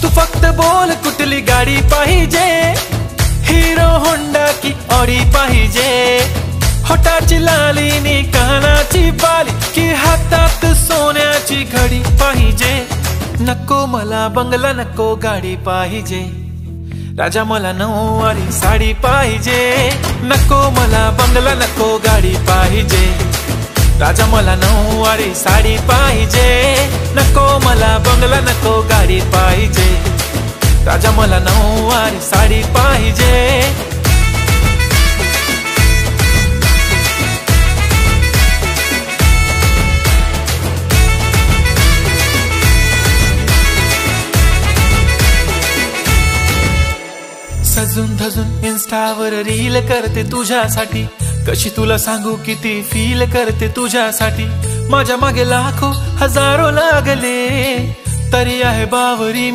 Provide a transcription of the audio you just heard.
तू फक्त बोल कुठली गाडी पाहिजे, हिरो होंडा की ऑडी पाहिजे, होटाची लाली नी कानाची बाली की हातात सोन्याची घडी पाहिजे। नको मला बंगला नको गाडी पाहिजे, राजा मला नऊवारी साडी पाहिजे। नको मला बंगला नको गाडी पाहिजे, राजा मला नऊवारी साडी पाहिजे। नको मला बंगला नको गाडी पाहिजे, राजा मला नऊवारी साडी पाहिजे। सजून धजून इन्स्टावर रील करते तुझ्यासाठी, कशी तुला सांगू किती फील करते तुझ्यासाठी। माझ्या मागे लाखो हजारो लागले तरी आहे बावरी।